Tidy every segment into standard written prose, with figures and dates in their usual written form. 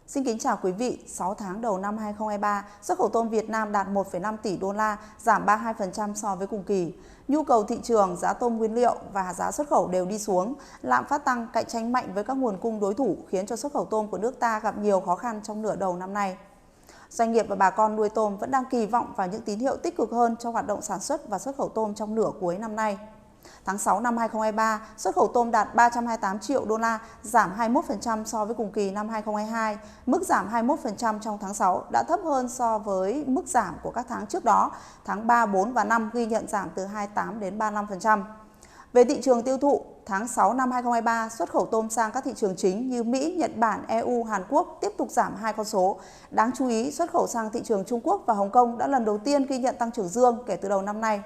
Xin kính chào quý vị, 6 tháng đầu năm 2023, xuất khẩu tôm Việt Nam đạt 1,5 tỷ đô la, giảm 32% so với cùng kỳ. Nhu cầu thị trường, giá tôm nguyên liệu và giá xuất khẩu đều đi xuống, lạm phát tăng, cạnh tranh mạnh với các nguồn cung đối thủ khiến cho xuất khẩu tôm của nước ta gặp nhiều khó khăn trong nửa đầu năm nay. Doanh nghiệp và bà con nuôi tôm vẫn đang kỳ vọng vào những tín hiệu tích cực hơn trong hoạt động sản xuất và xuất khẩu tôm trong nửa cuối năm nay. Tháng 6 năm 2023, xuất khẩu tôm đạt 328 triệu đô la, giảm 21% so với cùng kỳ năm 2022. Mức giảm 21% trong tháng 6 đã thấp hơn so với mức giảm của các tháng trước đó, tháng 3, 4 và 5 ghi nhận giảm từ 28 đến 35%. Về thị trường tiêu thụ, tháng 6 năm 2023, xuất khẩu tôm sang các thị trường chính như Mỹ, Nhật Bản, EU, Hàn Quốc tiếp tục giảm hai con số. Đáng chú ý, xuất khẩu sang thị trường Trung Quốc và Hồng Kông đã lần đầu tiên ghi nhận tăng trưởng dương kể từ đầu năm nay.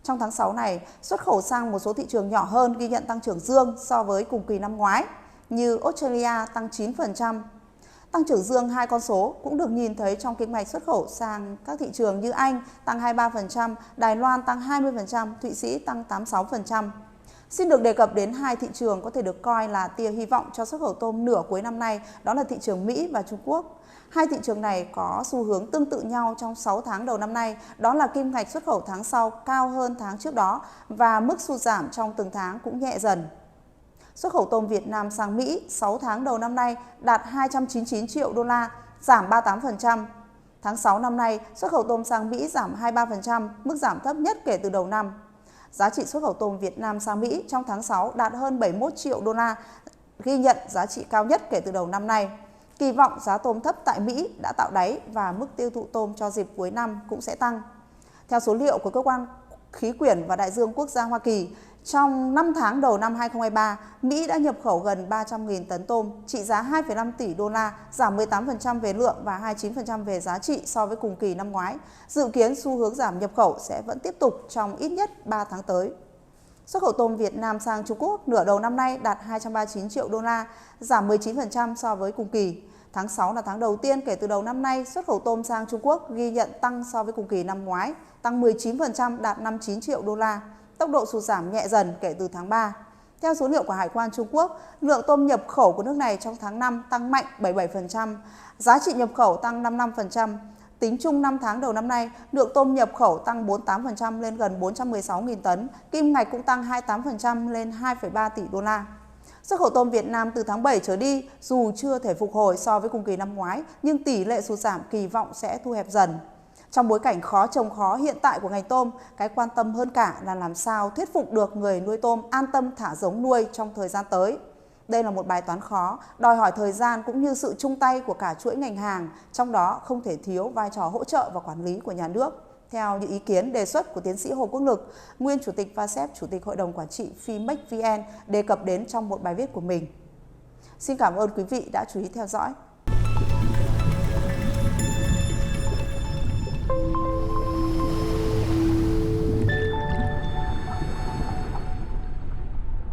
Trong tháng 6 này, xuất khẩu sang một số thị trường nhỏ hơn ghi nhận tăng trưởng dương so với cùng kỳ năm ngoái, như Australia tăng 9%. Tăng trưởng dương hai con số cũng được nhìn thấy trong kinh mạch xuất khẩu sang các thị trường như Anh tăng 23%, Đài Loan tăng 20%, Thụy Sĩ tăng 86%. Xin được đề cập đến hai thị trường có thể được coi là tia hy vọng cho xuất khẩu tôm nửa cuối năm nay, đó là thị trường Mỹ và Trung Quốc. Hai thị trường này có xu hướng tương tự nhau trong 6 tháng đầu năm nay, đó là kim ngạch xuất khẩu tháng sau cao hơn tháng trước đó và mức sụt giảm trong từng tháng cũng nhẹ dần. Xuất khẩu tôm Việt Nam sang Mỹ 6 tháng đầu năm nay đạt 299 triệu đô la, giảm 38%. Tháng 6 năm nay, xuất khẩu tôm sang Mỹ giảm 23%, mức giảm thấp nhất kể từ đầu năm. Giá trị xuất khẩu tôm Việt Nam sang Mỹ trong tháng 6 đạt hơn 71 triệu đô la, ghi nhận giá trị cao nhất kể từ đầu năm nay. Kỳ vọng giá tôm thấp tại Mỹ đã tạo đáy và mức tiêu thụ tôm cho dịp cuối năm cũng sẽ tăng. Theo số liệu của Cơ quan Khí quyển và Đại dương Quốc gia Hoa Kỳ, trong 5 tháng đầu năm 2023, Mỹ đã nhập khẩu gần 300.000 tấn tôm, trị giá 2,5 tỷ đô la, giảm 18% về lượng và 29% về giá trị so với cùng kỳ năm ngoái. Dự kiến xu hướng giảm nhập khẩu sẽ vẫn tiếp tục trong ít nhất 3 tháng tới. Xuất khẩu tôm Việt Nam sang Trung Quốc nửa đầu năm nay đạt 239 triệu đô la, giảm 19% so với cùng kỳ. Tháng 6 là tháng đầu tiên kể từ đầu năm nay, xuất khẩu tôm sang Trung Quốc ghi nhận tăng so với cùng kỳ năm ngoái, tăng 19% đạt 59 triệu đô la. Tốc độ sụt giảm nhẹ dần kể từ tháng 3. Theo số liệu của Hải quan Trung Quốc, lượng tôm nhập khẩu của nước này trong tháng 5 tăng mạnh 77%, giá trị nhập khẩu tăng 55%. Tính chung 5 tháng đầu năm nay, lượng tôm nhập khẩu tăng 48% lên gần 416.000 tấn, kim ngạch cũng tăng 28% lên 2,3 tỷ đô la. Xuất khẩu tôm Việt Nam từ tháng 7 trở đi, dù chưa thể phục hồi so với cùng kỳ năm ngoái, nhưng tỷ lệ sụt giảm kỳ vọng sẽ thu hẹp dần. Trong bối cảnh khó trồng khó hiện tại của ngành tôm, cái quan tâm hơn cả là làm sao thuyết phục được người nuôi tôm an tâm thả giống nuôi trong thời gian tới. Đây là một bài toán khó, đòi hỏi thời gian cũng như sự chung tay của cả chuỗi ngành hàng, trong đó không thể thiếu vai trò hỗ trợ và quản lý của nhà nước. Theo những ý kiến đề xuất của tiến sĩ Hồ Quốc Lực, nguyên Chủ tịch VASEP, Chủ tịch Hội đồng Quản trị Fimex VN đề cập đến trong một bài viết của mình. Xin cảm ơn quý vị đã chú ý theo dõi.